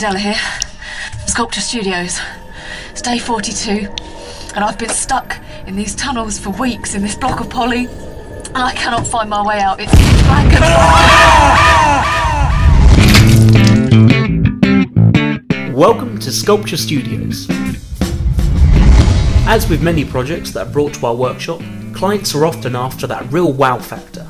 Adela here, Sculpture Studios. It's day 42, and I've been stuck in these tunnels for weeks in this block of poly, and I cannot find my way out. It's black and Welcome to Sculpture Studios. As with many projects that are brought to our workshop, clients are often after that real wow factor.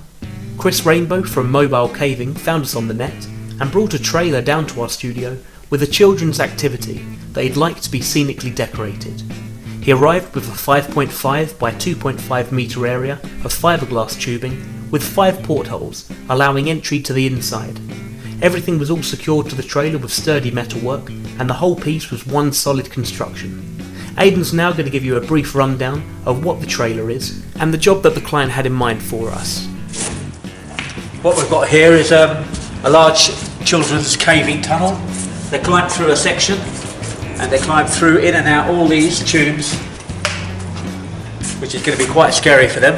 Chris Rainbow from Mobile Caving found us on the net and brought a trailer down to our studio with a children's activity that he'd like to be scenically decorated. He arrived with a 5.5 by 2.5 metre area of fiberglass tubing with 5 portholes, allowing entry to the inside. Everything was all secured to the trailer with sturdy metalwork, and the whole piece was one solid construction. Aden's now going to give you a brief rundown of what the trailer is and the job that the client had in mind for us. What we've got here is a large children's caving tunnel. They climb through a section and they climb through in and out all these tubes, which is going to be quite scary for them.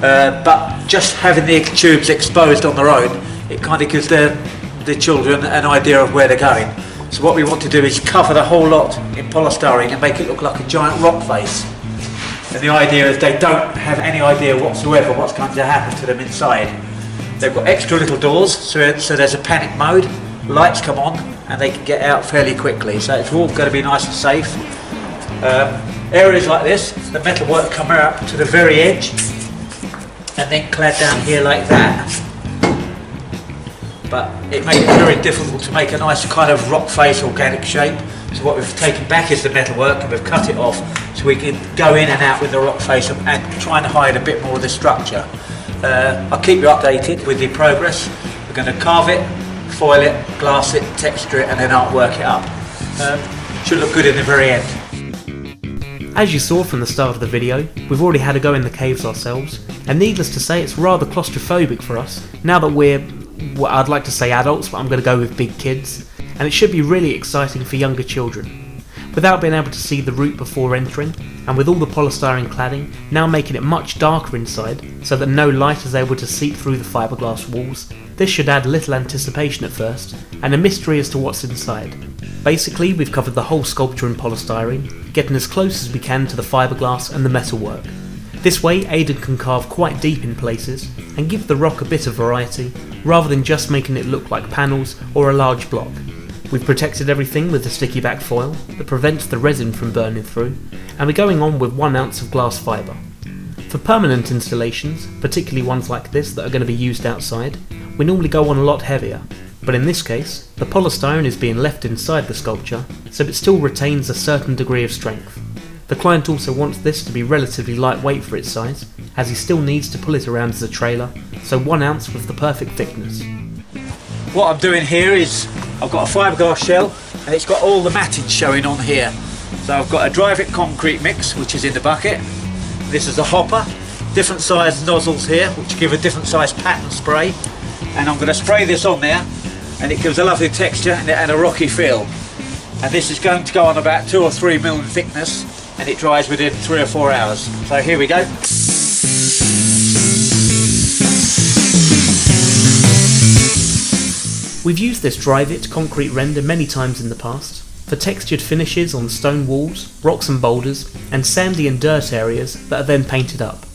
But just having the tubes exposed on their own, it kind of gives the children an idea of where they're going. So what we want to do is cover the whole lot in polystyrene and make it look like a giant rock face. And the idea is they don't have any idea whatsoever what's going to happen to them inside. They've got extra little doors, so there's a panic mode, lights come on and they can get out fairly quickly, so it's all going to be nice and safe. Areas like this, the metalwork come out to the very edge and then clad down here like that. But it made it very difficult to make a nice kind of rock face organic shape, so what we've taken back is the metalwork and we've cut it off so we can go in and out with the rock face and try and hide a bit more of the structure. I'll keep you updated with the progress. We're going to carve it, foil it, glass it, texture it and then artwork it up. Should look good in the very end. As you saw from the start of the video, we've already had a go in the caves ourselves, and needless to say it's rather claustrophobic for us now that we're, well, I'd like to say adults, but I'm going to go with big kids, and it should be really exciting for younger children. Without being able to see the route before entering, and with all the polystyrene cladding now making it much darker inside so that no light is able to seep through the fiberglass walls, this should add little anticipation at first, and a mystery as to what's inside. Basically, we've covered the whole sculpture in polystyrene, getting as close as we can to the fiberglass and the metalwork. This way Aden can carve quite deep in places and give the rock a bit of variety, rather than just making it look like panels or a large block. We've protected everything with the Stickyback foil that prevents the resin from burning through, and we're going on with 1 ounce of glass fibre. For permanent installations, particularly ones like this that are going to be used outside, we normally go on a lot heavier, but in this case, the polystyrene is being left inside the sculpture, so it still retains a certain degree of strength. The client also wants this to be relatively lightweight for its size, as he still needs to pull it around as a trailer, so 1 ounce was the perfect thickness. What I'm doing here is I've got a fiberglass shell and it's got all the matting showing on here. So I've got a dry-fit concrete mix which is in the bucket. This is a hopper, different size nozzles here which give a different size pattern spray, and I'm going to spray this on there and it gives a lovely texture and a rocky feel. And this is going to go on about 2 or 3 mil in thickness and it dries within 3 or 4 hours. So here we go. We've used this dry-fit concrete render many times in the past, for textured finishes on stone walls, rocks and boulders, and sandy and dirt areas that are then painted up.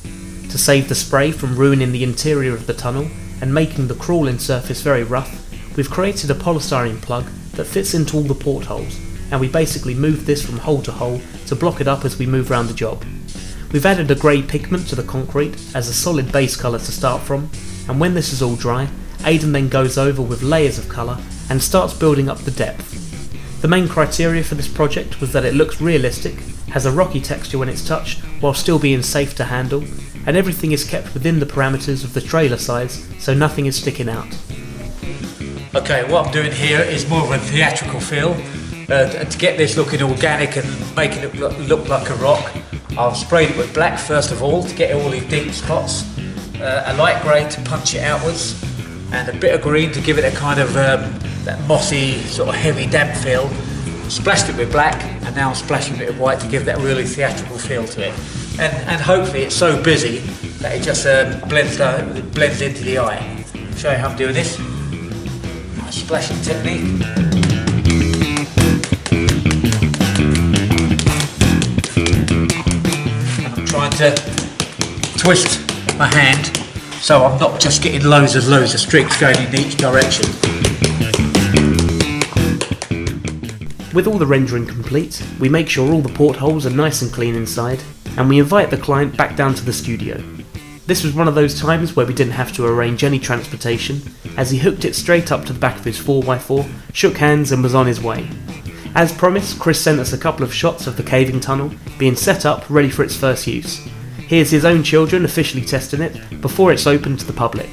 To save the spray from ruining the interior of the tunnel and making the crawl-in surface very rough, we've created a polystyrene plug that fits into all the portholes, and we basically move this from hole to hole to block it up as we move around the job. We've added a grey pigment to the concrete as a solid base colour to start from, and when this is all dry, Aden then goes over with layers of colour and starts building up the depth. The main criteria for this project was that it looks realistic, has a rocky texture when it's touched while still being safe to handle, and everything is kept within the parameters of the trailer size so nothing is sticking out. Okay, what I'm doing here is more of a theatrical feel. To get this looking organic and making it look like a rock, I've sprayed it with black first of all to get all these deep spots, a light grey to punch it outwards, and a bit of green to give it a kind of that mossy, sort of heavy damp feel. Splashed it with black, and now I'm splashing it with white to give that really theatrical feel to it. And hopefully it's so busy that it just blends into the eye. I'll show you how I'm doing this. Splashing technique. to twist my hand so I'm not just getting loads of strings going in each direction. With all the rendering complete, we make sure all the portholes are nice and clean inside, and we invite the client back down to the studio. This was one of those times where we didn't have to arrange any transportation, as he hooked it straight up to the back of his 4x4, shook hands and was on his way. As promised, Chris sent us a couple of shots of the caving tunnel being set up ready for its first use. Here's his own children officially testing it before it's open to the public.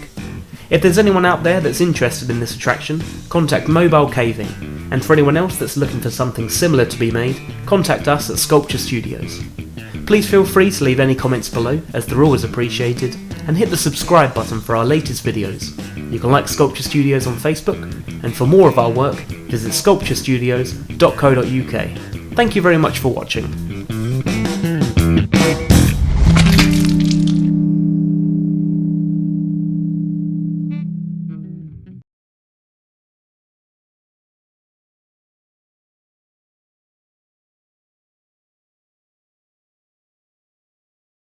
If there's anyone out there that's interested in this attraction, contact Mobile Caving, and for anyone else that's looking for something similar to be made, contact us at Sculpture Studios. Please feel free to leave any comments below, as they're always appreciated, and hit the subscribe button for our latest videos. You can like Sculpture Studios on Facebook, and for more of our work, visit sculpturestudios.co.uk. Thank you very much for watching.